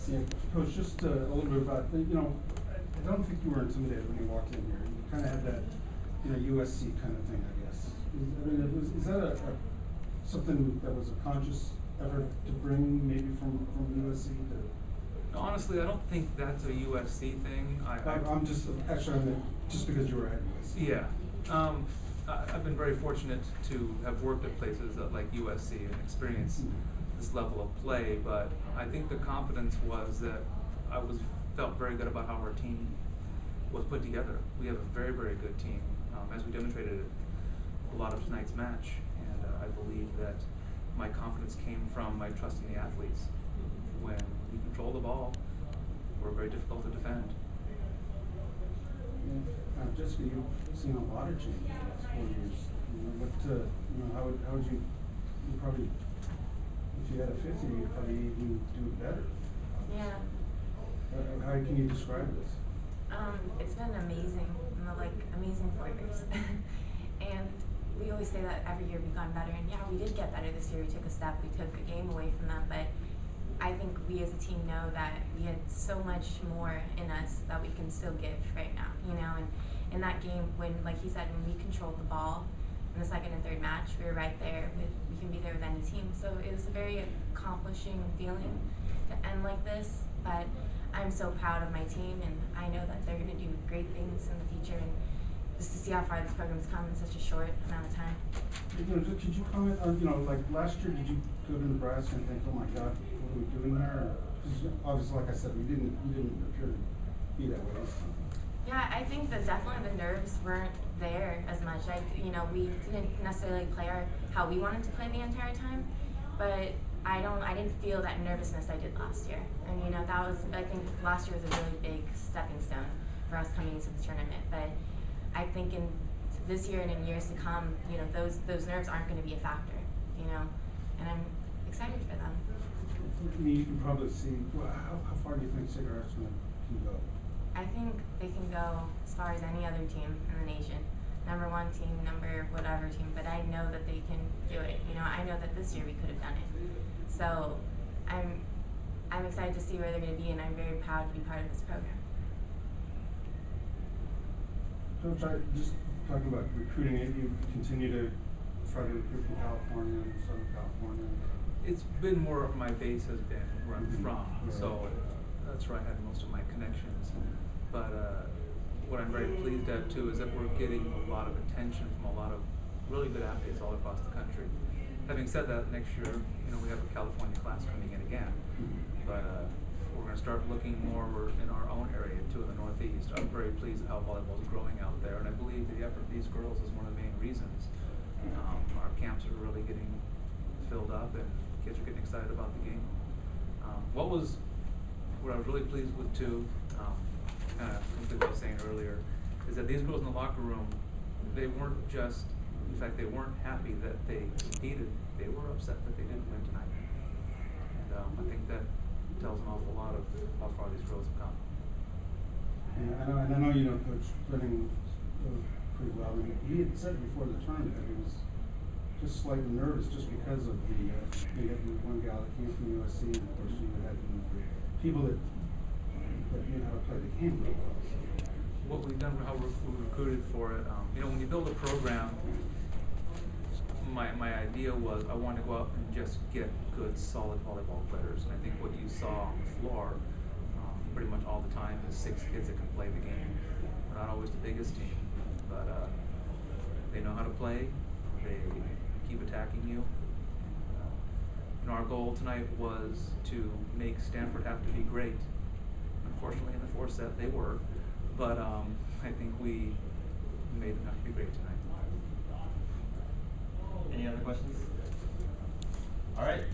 Yeah, Coach, just a little bit about, I don't think you were intimidated when you walked in here. You kind of had that, USC kind of thing, I guess. Is that something that was a conscious effort to bring maybe from USC to? Honestly, I don't think that's a USC thing. I'm just, actually, just because you were at USC. Yeah. I've been very fortunate to have worked at places like USC and experienced this level of play, but I think the confidence was that I felt very good about how our team was put together. We have a very, very good team, as we demonstrated a lot of tonight's match, and I believe that my confidence came from my trust in the athletes. When we control the ball, we're very difficult to defend. Jessica, you've seen a lot of change in the last 4 years. How would you probably, if you had a fifth year, you'd probably even do it better? Yeah. How can you describe this? It's been amazing, amazing 4 years. And we always say that every year we've gotten better, and yeah, we did get better this year. We took a step, we took a game away from them, but I think we as a team know that we had so much more in us that we can still give right now, and in that game, when, like he said, when we controlled the ball in the second and third match, we were right there we can be there with any team. So it was a very accomplishing feeling to end like this, but I'm so proud of my team, and I know that they're going to do great things in the future, and just to see how far this program's come in such a short amount of time. Could you comment on, like last year, did you go to Nebraska and think, oh my God, what are we doing there? Obviously, like I said, we didn't appear to be that way. Yeah, I think that definitely the nerves weren't there as much. We didn't necessarily play how we wanted to play the entire time, but I didn't feel that nervousness I did last year. And that was, I think last year was a really big stepping stone for us coming into the tournament. But I think in this year and in years to come, those nerves aren't going to be a factor, and I'm excited for them. You can probably see, how far do you think Cigarettes can go? I think they can go as far as any other team in the nation. Number one team, number whatever team, but I know that they can do it. I know that this year we could have done it. So I'm excited to see where they're going to be, and I'm very proud to be part of this program. Coach, just talking about recruiting, you continue to try to recruit from California and Southern California. It's been more of my base has been where I'm from, so that's where I had most of my connections. But what I'm very pleased at too is that we're getting a lot of attention from a lot of really good athletes all across the country. Having said that, next year, we have a California class coming in again, but we're going to start looking more in our own area too, in the Northeast. I'm very pleased at how volleyball is growing out there, and I believe the effort of these girls is one of the main reasons. Our camps are really getting filled up, and kids are getting excited about the game. What I was really pleased with too, kind of what I was saying earlier, is that these girls in the locker room, they weren't just, in fact, they weren't happy that they competed. They were upset that they didn't win tonight. And I think that tells an awful lot of how far these girls have come. Yeah, I know Coach Brennan pretty well. I mean, he had said before the tournament that he was just slightly nervous just because of the one gal that came from USC, and of course you had people that knew how to play the game really well. What we've done, how we recruited for it, when you build a program, my idea was I wanted to go out and just get good, solid volleyball players. And I think what you saw on the floor pretty much all the time is 6 kids that can play the game. We're not always the biggest team, but they know how to play. They keep attacking you. And our goal tonight was to make Stanford have to be great. Unfortunately, in the 4th set, they were. But I think we made them have to be great tonight. Any other questions? All right.